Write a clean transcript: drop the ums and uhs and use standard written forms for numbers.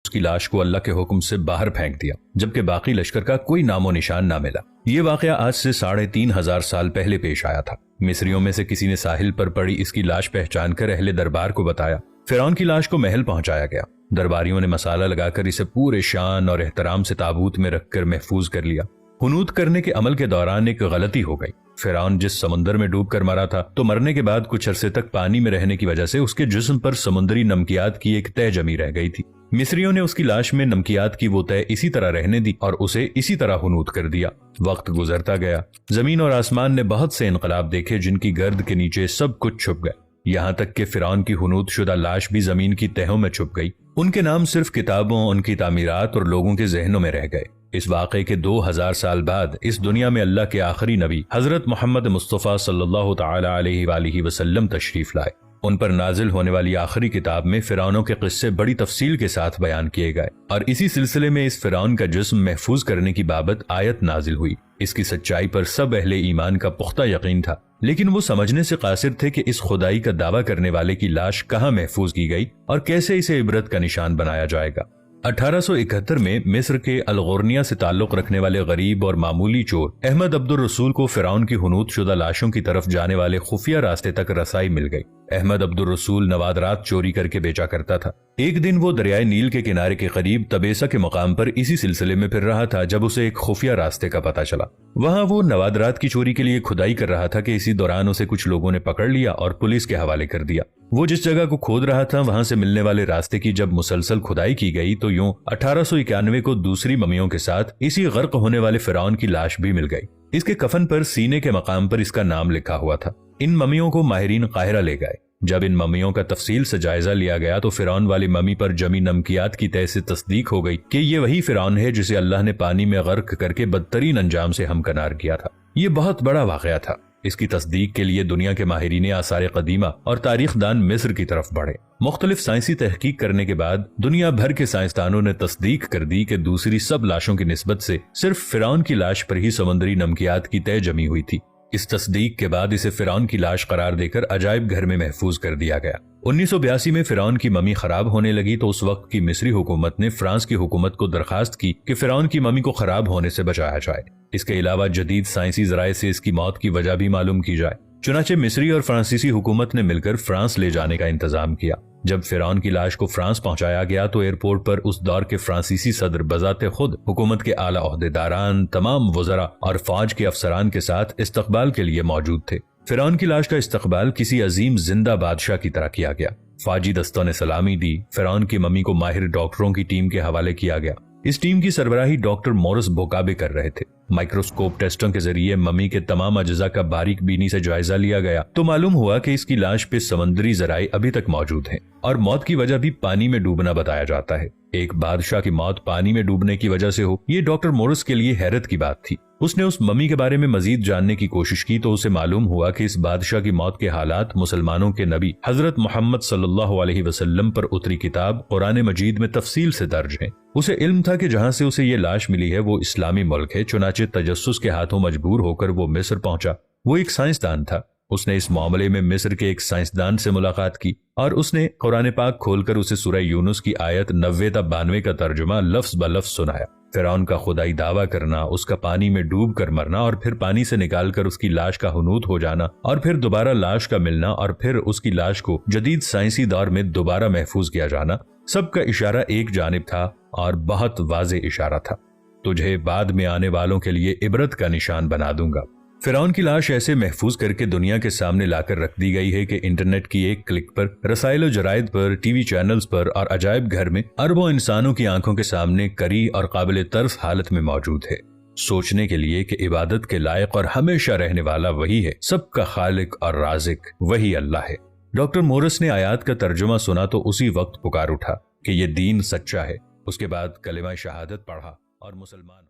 اس کی لاش کو اللہ کے حکم سے باہر پھینک دیا، جبکہ باقی لشکر کا کوئی نام و نشان نہ ملا۔ یہ واقعہ آج سے 3500 سال پہلے پیش آیا تھا۔ مصریوں میں سے کسی نے ساحل پر پڑی اس کی لاش پہچان کر اہل دربار کو بتایا۔ فرعون کی لاش کو محل پہنچایا گیا۔ درباریوں نے مسالہ لگا کر اسے پورے شان اور احترام سے تابوت میں رکھ کر محفوظ کر لیا۔ حنوط کرنے کے عمل کے دوران ایک غلطی ہو گئی۔ فرعون جس سمندر میں ڈوب کر مرا تھا تو مرنے کے بعد کچھ عرصے تک پانی میں رہنے کی وجہ سے اس کے جسم پر سمندری نمکیات کی ایک تہ جمی رہ گئی تھی۔ مصریوں نے اس کی لاش میں نمکیات کی وہ تہ اسی طرح رہنے دی اور اسے اسی طرح حنوط کر دیا۔ وقت گزرتا گیا، زمین اور آسمان نے بہت سے انقلاب دیکھے جن کی گرد کے نیچے سب کچھ چھپ گئے، یہاں تک کہ فرعون کی حنوط شدہ لاش بھی زمین کی تہوں میں چھپ گئی۔ ان کے نام صرف کتابوں، ان کی تعمیرات اور لوگوں کے ذہنوں میں رہ گئے۔ اس واقعے کے 2000 سال بعد اس دنیا میں اللہ کے آخری نبی حضرت محمد مصطفیٰ صلی اللہ تعالی علیہ وآلہ وسلم تشریف لائے۔ ان پر نازل ہونے والی آخری کتاب میں فرعونوں کے قصے بڑی تفصیل کے ساتھ بیان کیے گئے، اور اسی سلسلے میں اس فرعون کا جسم محفوظ کرنے کی بابت آیت نازل ہوئی۔ اس کی سچائی پر سب اہل ایمان کا پختہ یقین تھا، لیکن وہ سمجھنے سے قاصر تھے کہ اس خدائی کا دعویٰ کرنے والے کی لاش کہاں محفوظ کی گئی اور کیسے اسے عبرت کا نشان بنایا جائے گا۔ 1871 میں مصر کے الغورنیہ سے تعلق رکھنے والے غریب اور معمولی چور احمد عبد الرسول کو فرعون کی حنوط شدہ لاشوں کی طرف جانے والے خفیہ راستے تک رسائی مل گئی۔ احمد عبد الرسول نوادرات چوری کر کے بیچا کرتا تھا۔ ایک دن وہ دریائے نیل کے کنارے کے قریب تبیسا کے مقام پر اسی سلسلے میں پھر رہا تھا جب اسے ایک خفیہ راستے کا پتہ چلا۔ وہاں وہ نوادرات کی چوری کے لیے کھدائی کر رہا تھا کہ اسی دوران اسے کچھ لوگوں نے پکڑ لیا اور پولیس کے حوالے کر دیا۔ وہ جس جگہ کو کھود رہا تھا وہاں سے ملنے والے راستے کی جب مسلسل کھدائی کی گئی تو یوں 1891 کو دوسری ممیوں کے ساتھ اسی غرق ہونے والے فرعون کی لاش بھی مل گئی۔ اس کے کفن پر سینے کے مقام پر اس کا نام لکھا ہوا تھا۔ ان ممیوں کو ماہرین قاہرہ لے گئے۔ جب ان ممیوں کا تفصیل سے جائزہ لیا گیا تو فرعون والی ممی پر جمی نمکیات کی تہ سے تصدیق ہو گئی کہ یہ وہی فرعون ہے جسے اللہ نے پانی میں غرق کر کے بدترین انجام سے ہمکنار کیا تھا۔ یہ بہت بڑا واقعہ تھا۔ اس کی تصدیق کے لیے دنیا کے ماہرین آثار قدیمہ اور تاریخ دان مصر کی طرف بڑھے۔ مختلف سائنسی تحقیق کرنے کے بعد دنیا بھر کے سائنسدانوں نے تصدیق کر دی کہ دوسری سب لاشوں کی نسبت سے صرف فرعون کی لاش پر ہی سمندری نمکیات کی تہ جمی ہوئی تھی۔ اس تصدیق کے بعد اسے فرعون کی لاش قرار دے کر عجائب گھر میں محفوظ کر دیا گیا۔ 1982 میں فرعون کی ممی خراب ہونے لگی تو اس وقت کی مصری حکومت نے فرانس کی حکومت کو درخواست کی کہ فرعون کی ممی کو خراب ہونے سے بچایا جائے۔ اس کے علاوہ جدید سائنسی ذرائع سے اس کی موت کی وجہ بھی معلوم کی جائے۔ چنانچہ مصری اور فرانسیسی حکومت نے مل کر فرانس لے جانے کا انتظام کیا۔ جب فرعون کی لاش کو فرانس پہنچایا گیا تو ایئرپورٹ پر اس دور کے فرانسیسی صدر بذات خود حکومت کے اعلیٰ عہدیداران، تمام وزراء اور فوج کے افسران کے ساتھ استقبال کے لیے موجود تھے۔ فرعون کی لاش کا استقبال کسی عظیم زندہ بادشاہ کی طرح کیا گیا۔ فوجی دستوں نے سلامی دی۔ فرعون کی ممی کو ماہر ڈاکٹروں کی ٹیم کے حوالے کیا گیا۔ اس ٹیم کی سربراہی ڈاکٹر مورس بوکابے کر رہے تھے۔ مائکروسکوپ ٹیسٹوں کے ذریعے ممی کے تمام اجزاء کا باریک بینی سے جائزہ لیا گیا تو معلوم ہوا کہ اس کی لاش پہ سمندری ذرائع ابھی تک موجود ہیں اور موت کی وجہ بھی پانی میں ڈوبنا بتایا جاتا ہے۔ ایک بادشاہ کی موت پانی میں ڈوبنے کی وجہ سے ہو، یہ ڈاکٹر مورس کے لیے حیرت کی بات تھی۔ اس نے اس ممی کے بارے میں مزید جاننے کی کوشش کی تو اسے معلوم ہوا کہ اس بادشاہ کی موت کے حالات مسلمانوں کے نبی حضرت محمد صلی اللہ علیہ وسلم پر اتری کتاب قرآن مجید میں تفصیل سے درج ہیں۔ اسے علم تھا کہ جہاں سے اسے یہ لاش ملی ہے وہ اسلامی ملک ہے، چنانچہ تجسس کے ہاتھوں مجبور ہو کر وہ مصر پہنچا۔ وہ ایک سائنسدان تھا۔ اس نے اس معاملے میں مصر کے ایک سائنسدان سے ملاقات کی اور اس نے قرآن پاک کھول کر اسے سورہ یونس کی آیت 90 تا 92 کا ترجمہ لفظ بلفظ سنایا۔ فرعون کا خدائی دعویٰ کرنا، اس کا پانی میں ڈوب کر مرنا اور پھر پانی سے نکال کر اس کی لاش کا حنوط ہو جانا اور پھر دوبارہ لاش کا ملنا اور پھر اس کی لاش کو جدید سائنسی دور میں دوبارہ محفوظ کیا جانا، سب کا اشارہ ایک جانب تھا اور بہت واضح اشارہ تھا۔ تجھے بعد میں آنے والوں کے لیے عبرت کا نشان بنا دوں گا۔ فرعون کی لاش ایسے محفوظ کر کے دنیا کے سامنے لا کر رکھ دی گئی ہے کہ انٹرنیٹ کی ایک کلک پر، رسائل و جرائد پر، ٹی وی چینلز پر اور عجائب گھر میں اربوں انسانوں کی آنکھوں کے سامنے کری اور قابل طرز حالت میں موجود ہے۔ سوچنے کے لیے کہ عبادت کے لائق اور ہمیشہ رہنے والا وہی ہے، سب کا خالق اور رازق وہی اللہ ہے۔ ڈاکٹر مورس نے آیات کا ترجمہ سنا تو اسی وقت پکار اٹھا کہ یہ دین سچا ہے۔ اس کے بعد کلمہ شہادت پڑھا اور مسلمان